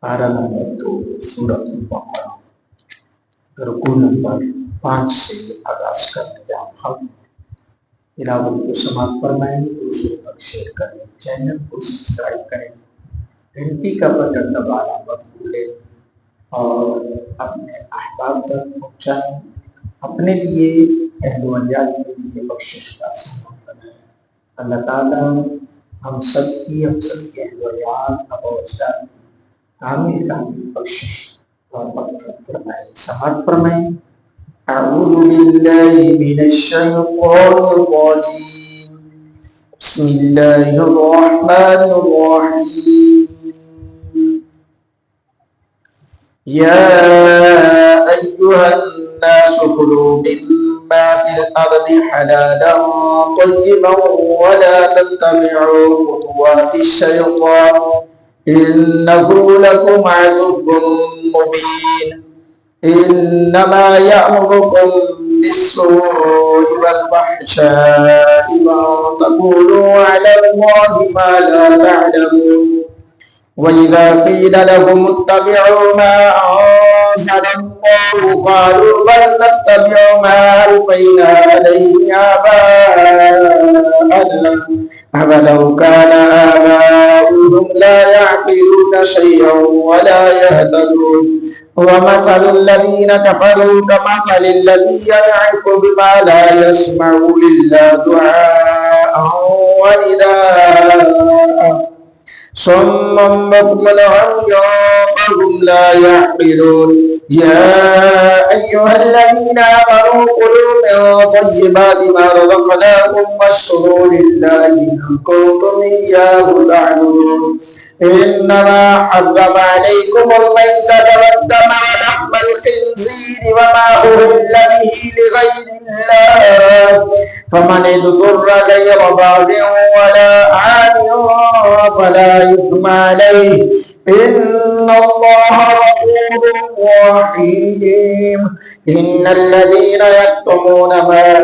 पारा नंबर 2 सूरत बकरा रुकू नंबर 5 से आगाज करने का हम तिलावत को समाप्त फरमाएं। दूसरों तक शेयर करें, चैनल को सब्सक्राइब करें, घंटी का बटन दबाना मत भूलें और अपने अहबाब तक पहुँचाएं। अपने लिए अहलवलिया के लिए बख्शिश का सामान बनाएं। अल्लाह ताला हम सबकी अहलवलियात कामिल बख्शिश और मग़फ़िरत फरमाए, समाअत फरमाए। अऊज़ु बिल्लाहि मिनश शैतानिर रजीम। बिस्मिल्लाहिर रहमानिर रहीम। या अय्युहन नास कुलू मिम्मा फिल अर्दि हलालन तय्यिबन वला तत्तबि'ू खुतुवातिश शैतान इन्नहु लकुम अदुव्वुम मुबीन। इन्नमा यअमुरुकुम बिस्सूइ वल फहशाइ व तक़ूलू अलल्लाहि मा ला तअलमून। व इज़ा क़ील लहुम इत्तबि'ू मा अंज़लल्लाहु क़ालू बल नत्तबि'ू मा अल्फ़ैना अलैहि आबाअना अवलौ कान आबाउहुम ला यअक़िलून शय'अन वला यहतदून। वमथलु الذين كفروا كमثل الذي ينعق بما لا يسمع إلا دعاء ونداء صم بكم عمي فهم لا يعقلون. يا أيها الذين آمنوا كلوا من طيبات ما رزقناكم واشكروا لله إن كنتم إياه تعبدون. إنما حرم عليكم الميتة والدم ولحم الخنزير وما أهل به لغير الله فمن اضطر غير باغ ولا عاد فلا إثم عليه إن الله غفور رحيم. إن الذين يكتمون ما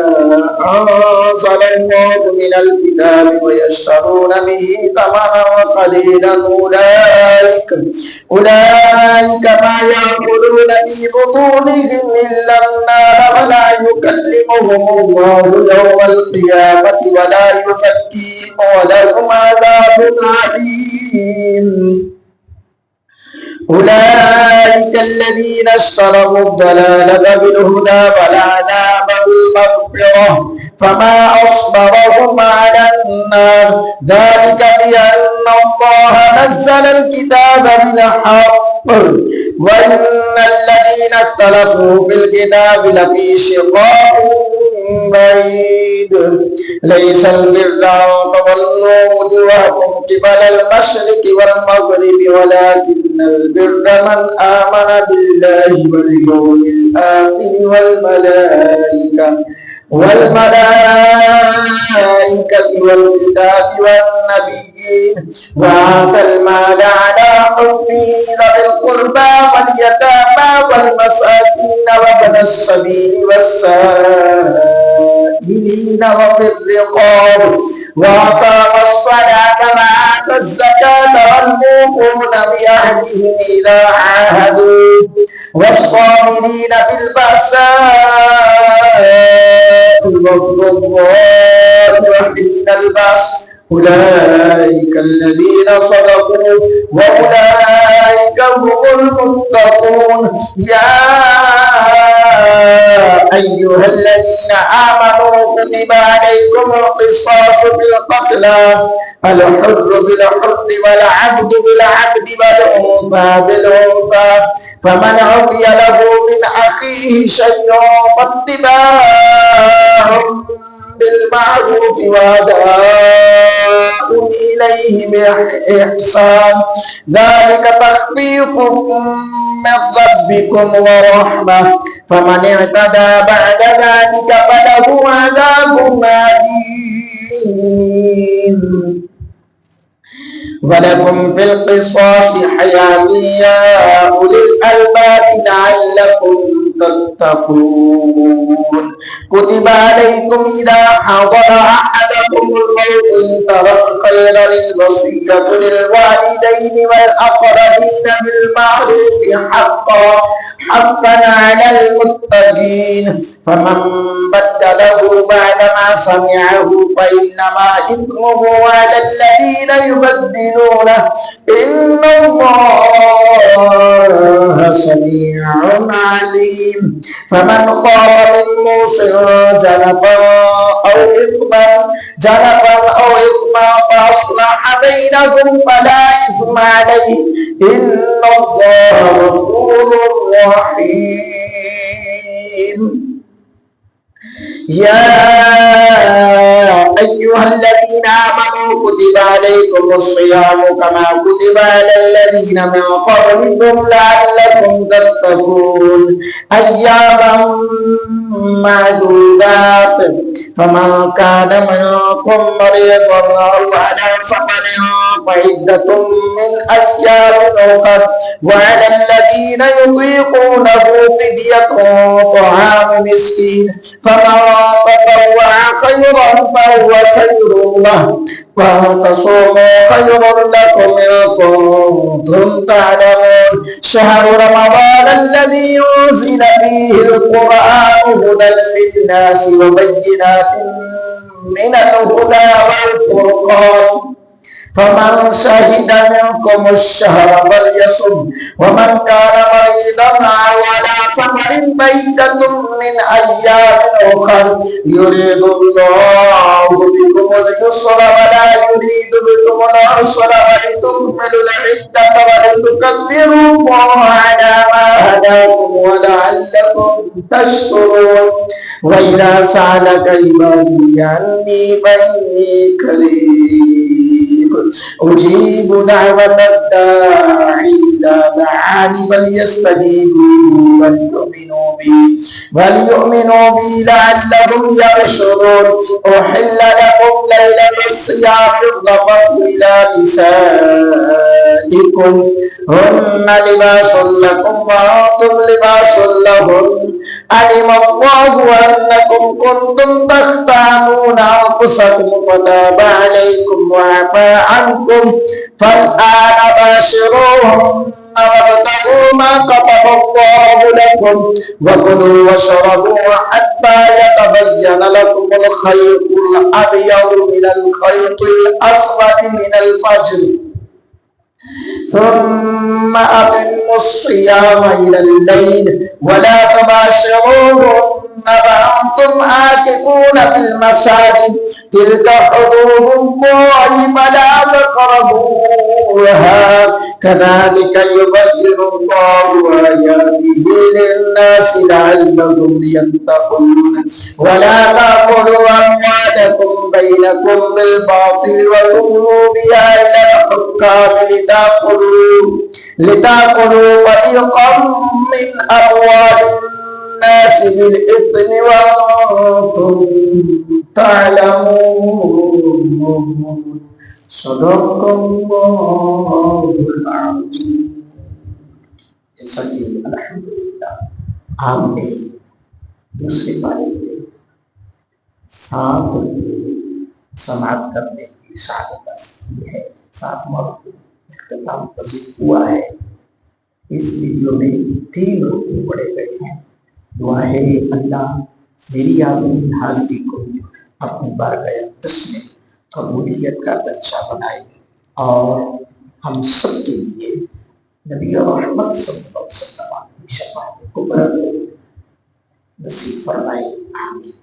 أنزل الله من الكتاب ويشترون به ثمنا قليلا أولئك ما يأكلون في بطونهم إلا النار ولا يكلمهم الله يوم القيامة ولا يزكيهم ولهم عذاب أليم. أولئك الذين اشتروا الضلالة بالهدى والعذاب بالمغفرة فما أصبرهم على النار ذلك بأن الله نزل الكتاب بالحق وإن الذين اختلفوا في الكتاب لفي شقاق بعيد. ليس البر أن تولوا وجوهكم قبل المشرق والمغرب ولكن البر من آمن بالله واليوم الآخر والملائكة والكتاب والنبيين وآتى المال على حبه ذوي القربى واليتامى والمساكين وابن السبيل والسائلين وفي الرقاب وأقام الصلاة وآتى الزكاة والموفون بعهدهم إذا عاهدوا والصابرين في البأساء والضراء وحين البأس أولئك الذين صدقوا وأولئك هم المتقون. يا أيها الذين آمنوا كتب عليكم القصاص في القتلى الحر بالحر والعبد بالعبد والأنثى بالأنثى فمن عفي له من أخيه شيء فاتباع بالمعروف وأداء إليه بإحسان ذلك تخفيف من ربكم ورحمة فمن اعتدى بعد ذلك فله عذاب أليم. ولكم في القصاص حياة يا أولي الألباب لعلكم تتقون كتب عليكم إذا حضر أحدكم الموت إن ترك خيرا الوصية للوالدين والأقربين بالمعروف حقا على المتقين فمن بدله بعدما سمعه فإنما إثمه على الذين يبدلونه إن الله سميع عليم فمن خاف من موص جنفا أو إثما فأصلح بينهم فلا إثم عليه إن الله غفور رحيم يا أيها الذين آمنوا كتب عليكم الصيام كما كتب على الذين من قبلكم لعلكم تتقون أياما معدودات فمن كان منكم مريضا أو على سفر فعدة من أيام أخر وعلى الذين يطيقونه فدية طعام مسكين فمن تطوع خيرا فهو خير له وأن تصوموا خير لكم إن كنتم تعلمون شهر رمضان الذي أنزل فيه القرآن هدى للناس وبينات من الهدى والفرقان فمن شهد منكم الشهر فليصم ومن كان مريضا أو على سفر فعدة من أيام أخر يريد الله بكم اليسر ولا يريد بكم العسر ولتكملوا العدة ولتكبروا الله على ما هداكم ولعلكم تشكرون وإذا سألك عبادي عني فإني قريب أجيب دعوة الداعي إذا دعاني فليستجيبوا وليؤمنوا بي لعلهم يرشدون أحل لكم ليلة الصيام الرفث إلى نسائكم هن لباس لكم وأنتم لباس لهن علم الله أنكم كنتم تختانون أنفسكم فتاب عليكم وعفى عنكم فالآن باشروهن وابتغوا ما كتب الله لكم وكلوا واشربوا حتى يتبين لكم الخيط الأبيض من الخيط الأسود من الفجر ثم أتموا الصيام إلى الليل ولا تباشروهن وأنتم عاكفون في المساجد تلك حدود الله فلا تقربوها كذلك يبين الله آياته للناس لعلهم يتقون ولا تأكلوا أموالكم بينكم بالباطل وتدلوا بها إلى الحكام لتأكلوا فريقا من أموال الناس بالإثم وأنتم تعلمون صدق الله العظيم अल्हम्दुलिल्लाह आपने दूसरी पारी में 7 समाप्त करने की शहादत हासिल की है 7वां इख्तिताम पसीर हुआ है। इस वीडियो में 3 रुकू पढ़े गए हैं। दुआ है अल्लाह मेरी आपकी हाजिरी को अपनी बारगाह अक़दस में कबूलियत का दर्जा बनाए और हम सब के लिए नबी रहमत सल्लल्लाहु अलैहि वसल्लम की शफ़ाअत कुबरा नसीब फरमाए। आमीन।